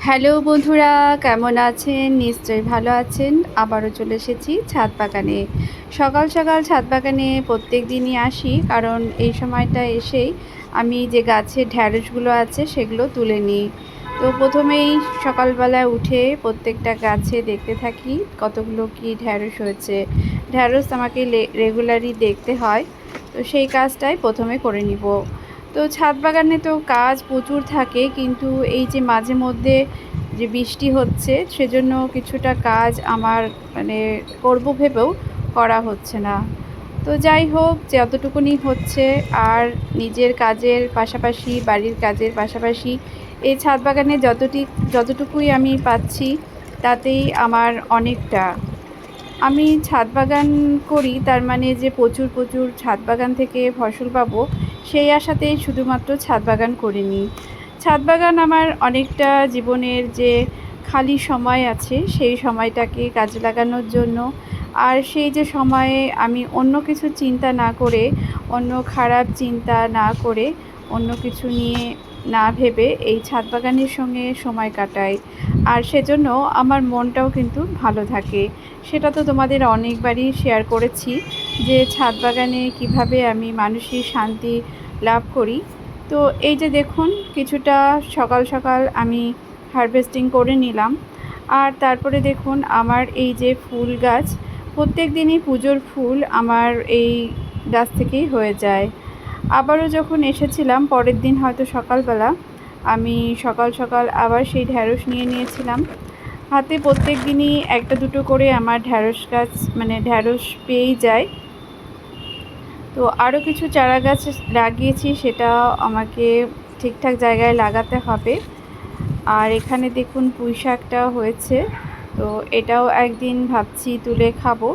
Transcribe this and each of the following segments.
Hello বন্ধুরা, কেমন আছেন? নিশ্চয়ই ভালো আছেন। আবারও চলে এসেছি ছাদ বাগানে। সকাল সকাল ছাদ বাগানে প্রত্যেক দিনই আসি, কারণ এই সময়টা এসেই আমি যে গাছের ঢ্যাঁড়সগুলো আছে সেগুলো তুলে নিই। তো প্রথমেই সকালবেলায় উঠে প্রত্যেকটা গাছে দেখতে থাকি কতগুলো কি ঢ্যাঁড়স হয়েছে। ঢ্যাঁড়স আমাকে রেগুলারই দেখতে হয়, তো সেই কাজটাই প্রথমে করে নিব। তো ছাদ বাগানে তো কাজ প্রচুর থাকে, কিন্তু এই যে মাঝে মধ্যে যে বৃষ্টি হচ্ছে সেজন্য কিছুটা কাজ আমার মানে করব ভেবেও করা হচ্ছে না। তো যাই হোক, যতটুকুনি হচ্ছে, আর নিজের কাজের পাশাপাশি বাড়ির কাজের পাশাপাশি এই ছাদ বাগানে যতটুকুই আমি পাচ্ছি তাতেই আমার অনেকটা। আমি ছাদ বাগান করি, তার মানে যে প্রচুর প্রচুর ছাদ বাগান থেকে ফসল পাবো সেই আশাতেই শুধুমাত্র ছাদ বাগান করিনি। ছাদ বাগান আমার অনেকটা জীবনের যে খালি সময় আছে সেই সময়টাকে কাজে লাগানোর জন্য। আর সেই যে সময়ে আমি অন্য কিছু চিন্তা না করে, অন্য খারাপ চিন্তা না করে, অন্য কিছু নিয়ে না ভেবে এই ছাদ বাগানের সঙ্গে সময় কাটাই। আর সেজন্য আমার মনটাও কিন্তু ভালো থাকে। সেটা তো তোমাদের অনেকবারই শেয়ার করেছি যে ছাদ বাগানে কিভাবে আমি মানসিক শান্তি লাভ করি। তো এই যে দেখুন, কিছুটা সকাল সকাল আমি হারভেস্টিং করে নিলাম। আর তারপরে দেখুন আমার এই যে ফুল গাছ, প্রত্যেক দিনই পুজোর ফুল আমার এই গাছ থেকেই হয়ে যায়। আবারও যখন এসেছিলাম পরের দিন হয়তো সকালবেলা, আমি সকাল সকাল আবার সেই ঢ্যাঁড়স নিয়ে নিয়েছিলাম হাতে। প্রত্যেক দিনই একটা দুটো করে আমার ঢ্যাঁড়স গাছ মানে ঢ্যাঁড়স পেয়েই যায়। তো আরও কিছু চারা গাছ লাগিয়েছি, সেটা আমাকে ঠিকঠাক জায়গায় লাগাতে হবে। আর এখানে দেখুন পুঁই শাকটা হয়েছে, তো এটাও একদিন ভাবছি তুলে খাবো।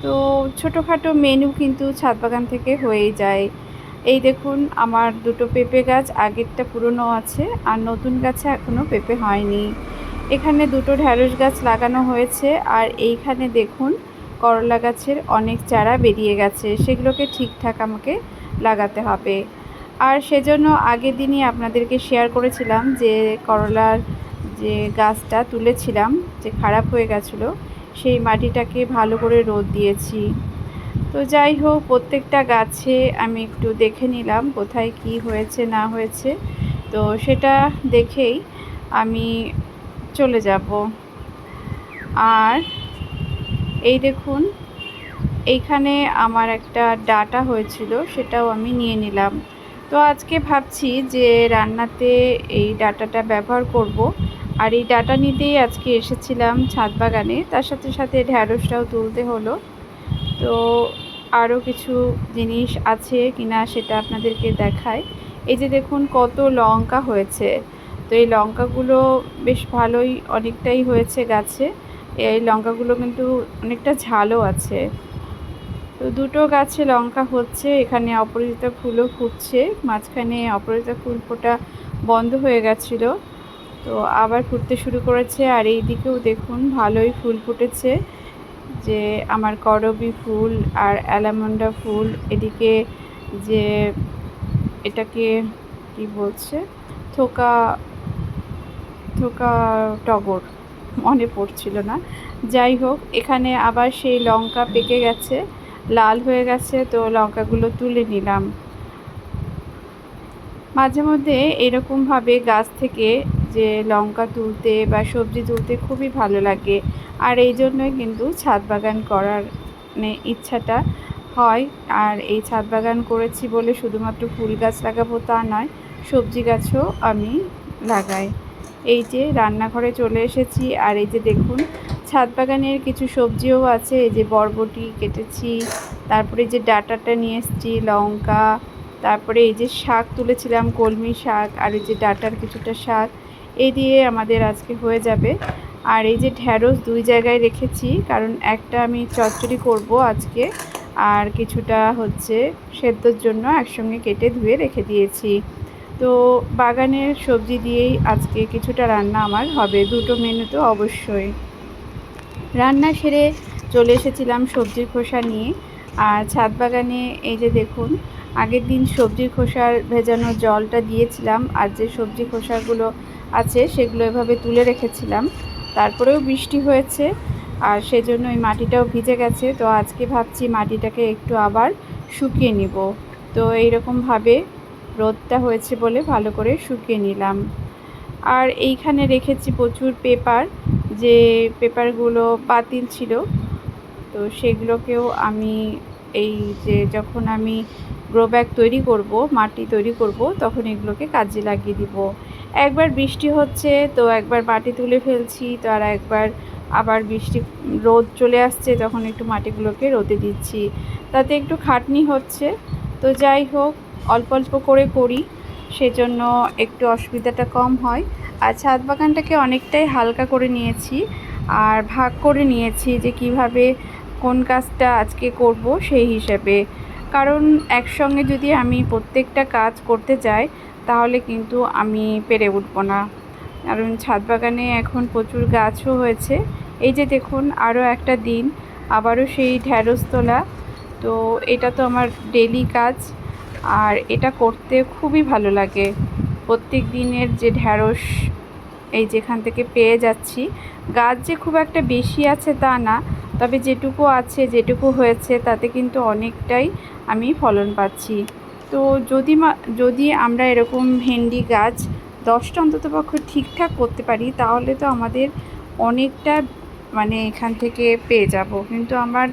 তো ছোটোখাটো মেনু কিন্তু ছাদ বাগান থেকে হয়েই যায়। এই দেখুন আমার দুটো পেঁপে গাছ, আগেরটা পুরনো আছে আর নতুন গাছে এখনও পেঁপে হয়নি। এখানে দুটো ঢ্যাঁড়স গাছ লাগানো হয়েছে, আর এইখানে দেখুন করলা গাছের অনেক চারা বেরিয়ে গেছে, সেগুলোকে ঠিকঠাক আমাকে লাগাতে হবে। আর সেজন্য আগের দিনই আপনাদেরকে শেয়ার করেছিলাম যে করলার যে গাছটা তুলেছিলাম, যে খারাপ হয়ে গেছিলো, সেই মাটিটাকে ভালো করে রোদ দিয়েছি। তো যাই হোক, প্রত্যেকটা গাছে আমি একটু দেখে নিলাম কোথায় কি হয়েছে না হয়েছে, তো সেটা দেখেই আমি চলে যাব। আর এই দেখুন, এইখানে আমার একটা ডাঁটা হয়েছিল, সেটাও আমি নিয়ে নিলাম। তো আজকে ভাবছি যে রান্নাতে এই ডাঁটাটা ব্যবহার করব। আর এই ডাঁটা নিতেই আজকে এসেছিলাম ছাদ বাগানে, তার সাথে সাথে ঢ্যাঁড়সটাও তুলতে হলো। তো আরও কিছু জিনিস আছে কিনা সেটা আপনাদেরকে দেখাই। এই যে দেখুন কত লঙ্কা হয়েছে, তো এই লঙ্কাগুলো বেশ ভালোই অনেকটাই হয়েছে গাছে। এই লঙ্কাগুলো কিন্তু অনেকটা ঝালও আছে। তো দুটো গাছে লঙ্কা হচ্ছে, এখানে অপরাজিতা ফুলও ফুটছে। মাঝখানে অপরাজিতা ফুল ফোটা বন্ধ হয়ে গেছিলো, তো আবার ফুটতে শুরু করেছে। আর এই দিকেও দেখুন ভালোই ফুল ফুটেছে, যে আমার করবী ফুল আর অ্যালামন্ডা ফুল। এদিকে যে এটাকে কি বলছে, থোকা থোকা টগর, মনে পড়ছিল না। যাই হোক, এখানে আবার সেই লঙ্কা পেকে গেছে, লাল হয়ে গেছে, তো লঙ্কাগুলো তুলে নিলাম। মাঝে মধ্যে এরকমভাবে গাছ থেকে যে লঙ্কা তুলতে বা সবজি তুলতে খুবই ভালো লাগে। আর এই জন্যই কিন্তু ছাদ বাগান করার ইচ্ছাটা হয়। আর এই ছাদ বাগান করেছি বলে শুধুমাত্র ফুল গাছ লাগাবো তা নয়, সবজি গাছও আমি লাগাই। এই যে রান্নাঘরে চলে এসেছি, আর এই যে দেখুন ছাদ বাগানের কিছু সবজিও আছে। এই যে বরবটি কেটেছি, তারপরে যে ডাঁটাটা নিয়ে এসেছি, লঙ্কা, তারপরে এই যে শাক তুলেছিলাম কলমি শাক, আর এই যে ডাঁটার কিছুটা শাক, এই দিয়ে আমাদের আজকে হয়ে যাবে। আর এই যে ঢ্যাঁড়স দুই জায়গায় রেখেছি, কারণ একটা আমি চচ্চড়ি করব আজকে, আর কিছুটা হচ্ছে সেদ্ধর জন্য একসঙ্গে কেটে ধুয়ে রেখে দিয়েছি। তো বাগানের সবজি দিয়েই আজকে কিছুটা রান্না আমার হবে, দুটো মেনু তো অবশ্যই। রান্না সেরে চলে এসেছিলাম সবজির খোসা নিয়ে। আর ছাদ বাগানে এই যে দেখুন, আগের দিন সবজির খোসার ভেজানো জলটা দিয়েছিলাম, আর যে সবজি খোসাগুলো আছে সেগুলো এভাবে তুলে রেখেছিলাম। তারপরেও বৃষ্টি হয়েছে আর সেজন্য এই মাটিটাও ভিজে গেছে। তো আজকে ভাবছি মাটিটাকে একটু আবার শুকিয়ে নিব। তো এইরকমভাবে রোদটা হয়েছে বলে ভালো করে শুকিয়ে নিলাম। আর এইখানে রেখেছি প্রচুর পেপার, যে পেপারগুলো বাতিল ছিল, তো সেগুলোকেও আমি এই যে যখন আমি গ্রো ব্যাগ তৈরি করব, মাটি তৈরি করব, তখন এগুলোকে কাজে লাগিয়ে দিব। একবার বৃষ্টি হচ্ছে তো একবার মাটি তুলে ফেলছি, তো আর একবার আবার বৃষ্টি রোদ চলে আসছে তখন একটু মাটিগুলোকে রোদে দিচ্ছি, তাতে একটু খাটনি হচ্ছে। তো যাই হোক, অল্প অল্প করে করি, সেজন্য একটু অসুবিধাটা কম হয়। আর ছাদ বাগানটাকে অনেকটাই হালকা করে নিয়েছি আর ভাগ করে নিয়েছি যে কিভাবে কোন কাজটা আজকে করব সেই হিসেবে। কারণ একসঙ্গে যদি আমি প্রত্যেকটা কাজ করতে যাই তাহলে কিন্তু আমি পেরে উঠব না। কারণ ছাদ বাগানে এখন প্রচুর গাছও হয়েছে। এই যে দেখুন, আরও একটা দিন আবারও সেই ঢ্যাঁড়স তোলা। তো এটা তো আমার ডেলি কাজ আর এটা করতে খুবই ভালো লাগে। প্রত্যেক দিনের যে ঢ্যাঁড়স এই যেখান থেকে পেয়ে যাচ্ছি, গাছ যে খুব একটা বেশি আছে তা না, তবে যেটুকু আছে, যেটুকু হয়েছে তাতে কিন্তু অনেকটাই আমি ফলন পাচ্ছি। তো যদি আমরা এরকম ভেন্ডি গাছ 10টা অন্ততপক্ষে ঠিকঠাক করতে পারি তাহলে তো আমাদের অনেকটা মানে এখান থেকে পেয়ে যাব। কিন্তু আমার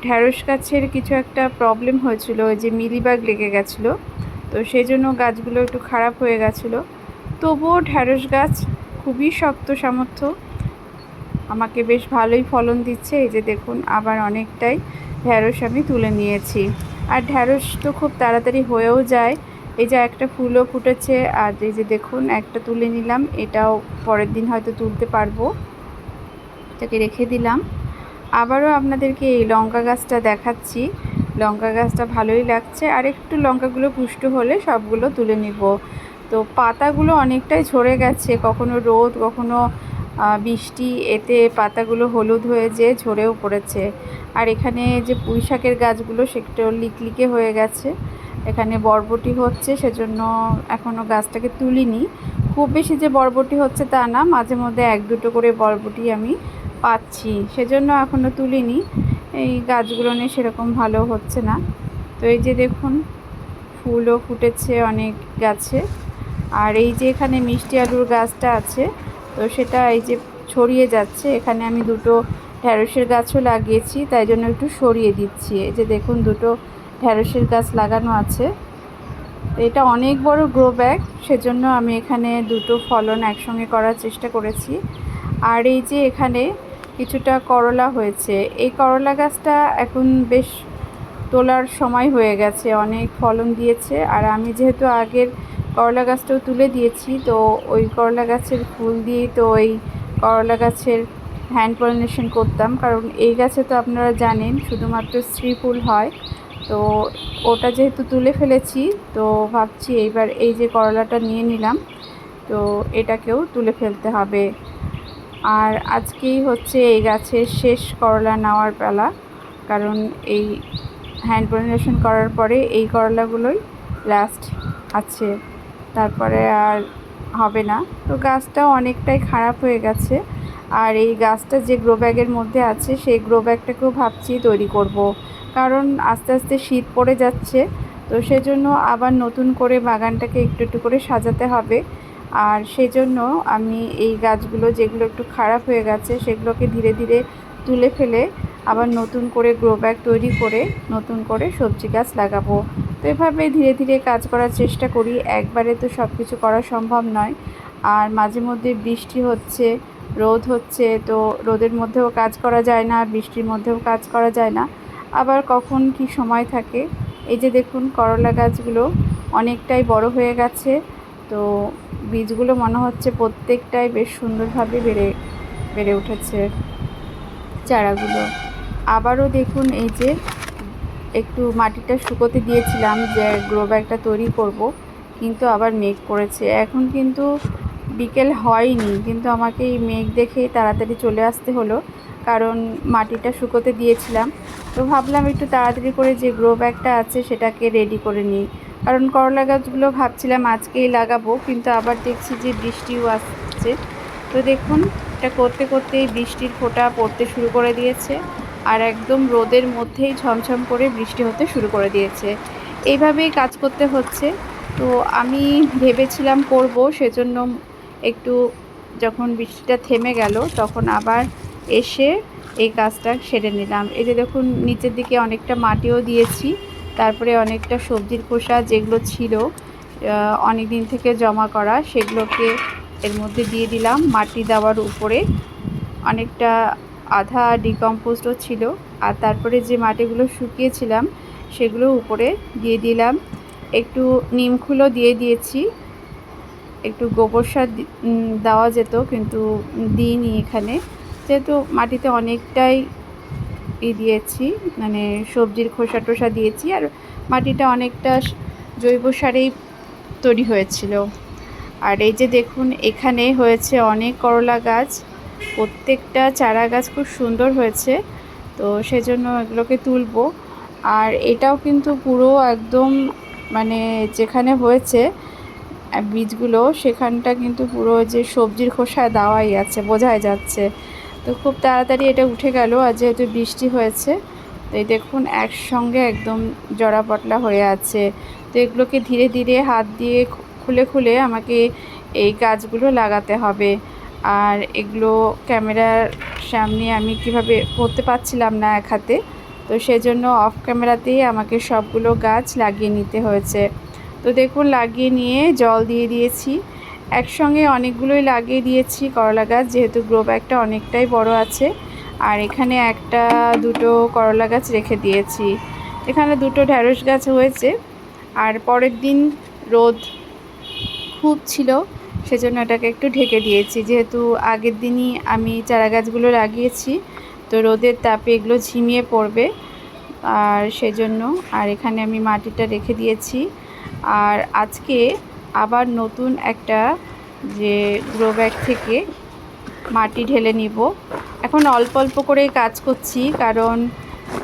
ঢ্যাঁড়স গাছের কিছু একটা প্রবলেম হয়েছিল, ওই যে মিলিবাগ লেগে গেছিলো, তো সেই জন্য গাছগুলো একটু খারাপ হয়ে গেছিলো। তবুও ঢ্যাঁড়স গাছ খুবই শক্ত সামর্থ্য, আমাকে বেশ ভালোই ফলন দিচ্ছে। এই যে দেখুন, আবার অনেকটাই ঢ্যাঁড়স আমি তুলে নিয়েছি। আর ঢ্যাঁড়স তো খুব তাড়াতাড়ি হয়েও যায়। এই যে একটা ফুলও ফুটেছে, আর এই যে দেখুন একটা তুলে নিলাম, এটাও পরের দিন হয়তো তুলতে পারবো, এটাকে রেখে দিলাম। আবারও আপনাদেরকে এই লঙ্কা গাছটা দেখাচ্ছি। লঙ্কা গাছটা ভালোই লাগছে, আর একটু লঙ্কাগুলো পুষ্ট হলে সবগুলো তুলে নিব। তো পাতাগুলো অনেকটাই ঝরে গেছে, কখনো রোদ কখনো বৃষ্টি, এতে পাতাগুলো হলুদ হয়ে যেয়ে ঝরেও পড়েছে। আর এখানে যে পুঁই শাকের গাছগুলো সেগুলো লিকলিকে হয়ে গেছে। এখানে বরবটি হচ্ছে, সেজন্য এখনও গাছটাকে তুলিনি। খুব বেশি যে বরবটি হচ্ছে তা না, মাঝে মধ্যে 1-2টো করে বরবটি আমি পাচ্ছি, সেজন্য এখনও তুলিনি। এই গাছগুলো নিয়ে সেরকম ভালো হচ্ছে না। তো এই যে দেখুন, ফুলও ফুটেছে অনেক গাছে। আর এই যে এখানে মিষ্টি আলুর গাছটা আছে, তো সেটা এই যে ছড়িয়ে যাচ্ছে। এখানে আমি 2টো ঢ্যাঁড়সের গাছও লাগিয়েছি, তাই জন্য একটু সরিয়ে দিচ্ছি। এই যে দেখুন, 2টো ঢ্যাঁড়সের গাছ লাগানো আছে। এটা অনেক বড় গ্রো ব্যাগ, সেজন্য আমি এখানে 2টো ফলন একসঙ্গে করার চেষ্টা করেছি। আর এই যে এখানে কিছুটা করলা হয়েছে, এই করলা গাছটা এখন বেশ তোলার সময় হয়ে গেছে, অনেক ফলন দিয়েছে। আর আমি যেহেতু আগের করলা গাছটাও তুলে দিয়েছি, তো ওই করলা গাছের ফুল দিয়েই তো ওই করলা গাছের হ্যান্ড পলিনেশন করতাম। কারণ এই গাছে তো আপনারা জানেন শুধুমাত্র স্ত্রী ফুল হয়। তো ওটা যেহেতু তুলে ফেলেছি, তো ভাবছি এইবার এই যে করলাটা নিয়ে নিলাম, তো এটাকেও তুলে ফেলতে হবে। আর আজকেই হচ্ছে এই গাছের শেষ করলা নেওয়ার পালা, কারণ এই হ্যান্ড পলিনেশন করার পরে এই করলাগুলোই লাস্ট আছে, তারপরে আর হবে না। তো গাছটাও অনেকটাই খারাপ হয়ে গেছে। আর এই গাছটা যে গ্রো ব্যাগের মধ্যে আছে সেই গ্রো ব্যাগটাকেও ভাবছি তৈরি করব, কারণ আস্তে আস্তে শীত পড়ে যাচ্ছে। তো সেজন্য আবার নতুন করে বাগানটাকে একটু একটু করে সাজাতে হবে। আর সেজন্য আমি এই গাছগুলো যেগুলো একটু খারাপ হয়ে গেছে সেগুলোকে ধীরে ধীরে তুলে ফেলে আবার নতুন করে গ্রো ব্যাগ তৈরি করে নতুন করে সবজি গাছ লাগাবো। তো এভাবে ধীরে ধীরে কাজ করার চেষ্টা করি, একবারে তো সব কিছু করা সম্ভব নয়। আর মাঝে মধ্যে বৃষ্টি হচ্ছে, রোদ হচ্ছে, তো রোদের মধ্যেও কাজ করা যায় না, বৃষ্টির মধ্যেও কাজ করা যায় না। আবার কখন কি সময় থাকে। এই যে দেখুন, করলা গাছগুলো অনেকটাই বড় হয়ে গেছে। তো বীজগুলো মনে হচ্ছে প্রত্যেকটাই বেশ সুন্দরভাবে বেড়ে উঠেছে চারাগুলো। আবারও দেখুন, এই যে একটু মাটিটা শুকোতে দিয়েছিলাম যে গ্রো ব্যাগটা তৈরি করব, কিন্তু আবার মেঘ করেছে। এখন কিন্তু বিকেল হয়নি, কিন্তু আমাকে এই মেঘ দেখেই তাড়াতাড়ি চলে আসতে হলো, কারণ মাটিটা শুকোতে দিয়েছিলাম। তো ভাবলাম একটু তাড়াতাড়ি করে যে গ্রো ব্যাগটা আছে সেটাকে রেডি করে নিই। কারণ করলা গাছগুলো ভাবছিলাম আজকেই লাগাবো, কিন্তু আবার দেখছি যে বৃষ্টিও আসছে। তো দেখুন, এটা করতে করতেই বৃষ্টির ফোঁটা পড়তে শুরু করে দিয়েছে, আর একদম রোদের মধ্যেই ঝমঝম করে বৃষ্টি হতে শুরু করে দিয়েছে। এইভাবেই কাজ করতে হচ্ছে। তো আমি ভেবেছিলাম করব, সেজন্য একটু যখন বৃষ্টিটা থেমে গেল তখন আবার এসে এই কাজটা সেরে নিলাম। এই যে দেখুন, নিচের দিকে অনেকটা মাটিও দিয়েছি, তারপরে অনেকটা সবজির খোসা যেগুলো ছিল অনেক দিন থেকে জমা করা, সেগুলোকে এর মধ্যে দিয়ে দিলাম। মাটি দেওয়ার উপরে অনেকটা আধা ডিকম্পোস্টও ছিল, আর তারপরে যে মাটিগুলো শুকিয়েছিলাম সেগুলো উপরে দিয়ে দিলাম। একটু নিমখোলও দিয়ে দিয়েছি, একটু গোবর সার দেওয়া যেত কিন্তু দিইনি এখানে, যেহেতু মাটিতে অনেকটাই দিয়েছি, মানে সবজির খোসা টোসা দিয়েছি, আর মাটিটা অনেকটা জৈব সারেই তৈরি হয়েছিল। আর এই যে দেখুন, এখানে হয়েছে অনেক করলা গাছ, প্রত্যেকটা চারা গাছ খুব সুন্দর হয়েছে। তো সেজন্য এগুলোকে তুলবো। আর এটাও কিন্তু পুরো একদম, মানে যেখানে হয়েছে বীজগুলো সেখানটা কিন্তু পুরো যে সবজির খোসা দেওয়াই আছে, বোঝাই যাচ্ছে। তো খুব তাড়াতাড়ি এটা উঠে গেল, আর যেহেতু বৃষ্টি হয়েছে তো এই দেখুন একসঙ্গে একদম জড়া পটলা হয়ে আছে। তো এগুলোকে ধীরে ধীরে হাত দিয়ে খুলে খুলে আমাকে এই গাছগুলো লাগাতে হবে। আর এগুলো ক্যামেরার সামনে আমি কিভাবে করতে পারছিলাম না এক হাতে, তো সেজন্য অফ ক্যামেরাতেই আমাকে সবগুলো গাছ লাগিয়ে নিতে হয়েছে। তো দেখুন, লাগিয়ে নিয়ে জল দিয়ে দিয়েছি, একসঙ্গে অনেকগুলোই লাগিয়ে দিয়েছি করলা গাছ, যেহেতু গ্রো ব্যাগটা অনেকটাই বড় আছে। আর এখানে একটা দুটো করলা গাছ রেখে দিয়েছি, এখানে দুটো ঢ্যাঁড়স গাছ হয়েছে। আর পরের দিন রোদ খুব ছিল, সেজন্য এটাকে একটু ঢেকে দিয়েছি, যেহেতু আগের দিনই আমি চারা গাছগুলো লাগিয়েছি, তো রোদের তাপে এগুলো ঝিমিয়ে পড়বে, আর সেজন্য। আর এখানে আমি মাটিটা রেখে দিয়েছি। আর আজকে আবার নতুন একটা যে গ্রো ব্যাগ থেকে মাটি ঢেলে নিব। এখন অল্প অল্প করেই কাজ করছি, কারণ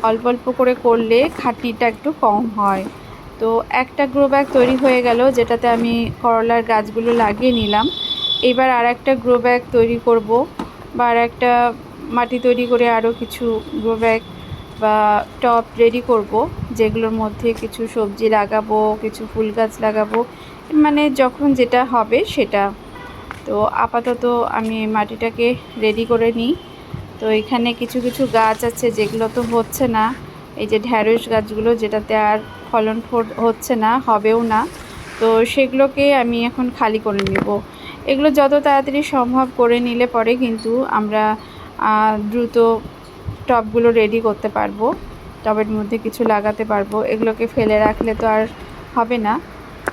অল্প অল্প করে করলে খাটনিটা একটু কম হয়। তো একটা গ্রো ব্যাগ তৈরি হয়ে গেল, যেটাতে আমি করলার গাছগুলো লাগিয়ে নিলাম। এবার আর একটা গ্রো ব্যাগ তৈরি করব, বা আর একটা মাটি তৈরি করে আরও কিছু গ্রো ব্যাগ বা টব রেডি করব, যেগুলোর মধ্যে কিছু সবজি লাগাবো, কিছু ফুল গাছ লাগাবো, মানে যখন যেটা হবে সেটা। তো আপাতত আমি মাটিটাকে রেডি করে নিই। তো এখানে কিছু কিছু গাছ আছে যেগুলো তো হচ্ছে না, এই যে ঢ্যাঁড়স গাছগুলো, যেটাতে আর ফলন হচ্ছে না, হবেও না। তো সেগুলোকে আমি এখন খালি করে নেব। এগুলো যত তাড়াতাড়ি সম্ভব করে নিলে পরে কিন্তু আমরা দ্রুত টবগুলো রেডি করতে পারবো, টবের মধ্যে কিছু লাগাতে পারবো। এগুলোকে ফেলে রাখলে তো আর হবে না,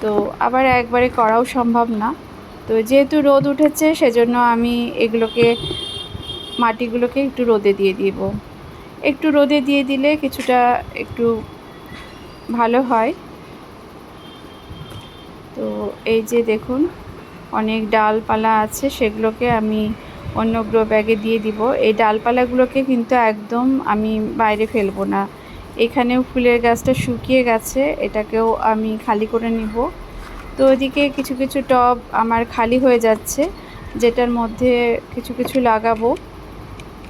তো আবার একবারে করাও সম্ভব না। তো যেহেতু রোদ উঠেছে সেজন্য আমি এগুলোকে মাটিগুলোকে একটু রোদে দিয়ে দিব। একটু রোদে দিয়ে দিলে কিছুটা একটু ভালো হয়। তো এই যে দেখুন, অনেক ডালপালা আছে, সেগুলোকে আমি অন্য গ্রো ব্যাগে দিয়ে দিব। এই ডালপালাগুলোকে কিন্তু একদম আমি বাইরে ফেলবো না। এখানেও ফুলের গাছটা শুকিয়ে গেছে, এটাকেও আমি খালি করে নিব। তো ওইদিকে কিছু কিছু টব আমার খালি হয়ে যাচ্ছে, যেটার মধ্যে কিছু কিছু লাগাবো।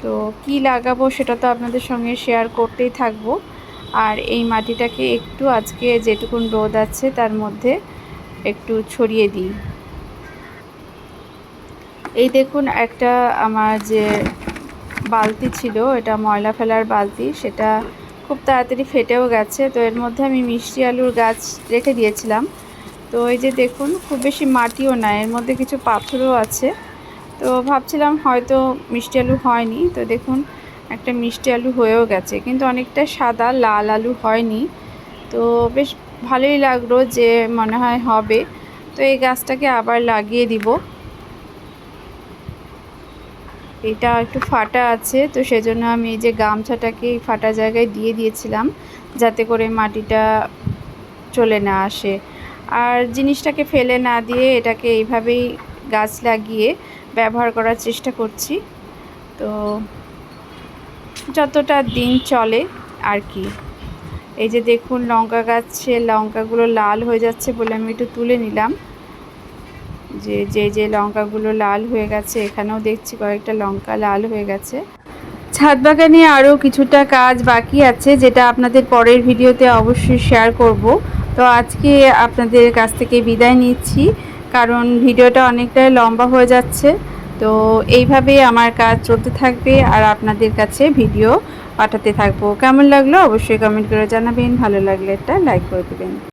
তো কি লাগাবো সেটা তো আপনাদের সঙ্গে শেয়ার করতেই থাকবো। আর এই মাটিটাকে একটু আজকে যেটুকুন রোদ আছে তার মধ্যে একটু ছড়িয়ে দিই। এই দেখুন, একটা আমার যে বালতি ছিল, এটা ময়লা ফেলার বালতি, সেটা খুব তাড়াতাড়ি ফেটেও গেছে। তো এর মধ্যে আমি মিষ্টি আলুর গাছ রেখে দিয়েছিলাম। তো এই যে দেখুন, খুব বেশি মাটিও না, এর মধ্যে কিছু পাথরও আছে। তো ভাবছিলাম হয়তো মিষ্টি আলু হয়নি, তো দেখুন একটা মিষ্টি আলু হয়েও গেছে, কিন্তু অনেকটা সাদা, লাল আলু হয়নি। তো বেশ ভালোই লাগলো যে মনে হয় হবে। তো এই গাছটাকে আবার লাগিয়ে দিব। এটা একটু ফাটা আছে, তো সেজন্য আমি এই যে গামছাটাকে এই ফাটা জায়গায় দিয়ে দিয়েছিলাম, যাতে করে মাটিটা চলে না আসে। আর জিনিসটাকে ফেলে না দিয়ে এটাকে এইভাবেই গাছ লাগিয়ে ব্যবহার করার চেষ্টা করছি। তো যতটা দিন চলে আর কি। এই যে দেখুন লঙ্কা গাছে লঙ্কাগুলো লাল হয়ে যাচ্ছে বলে আমি একটু তুলে নিলাম। যে লঙ্কাগুলো লাল হয়ে গেছে, এখানেও দেখছি কয়েকটা লঙ্কা লাল হয়ে গেছে। ছাদ বাগানে আরও কিছুটা কাজ বাকি আছে, যেটা আপনাদের পরের ভিডিওতে অবশ্যই শেয়ার করব। তো আজকে আপনাদের কাছ থেকে বিদায় নিচ্ছি, কারণ ভিডিওটা অনেকটাই লম্বা হয়ে যাচ্ছে। তো এইভাবেই আমার কাজ চলতে থাকবে আর আপনাদের কাছে ভিডিও পাঠাতে থাকবো। কেমন লাগলো অবশ্যই কমেন্ট করে জানাবেন, ভালো লাগলে একটা লাইক করে দেবেন।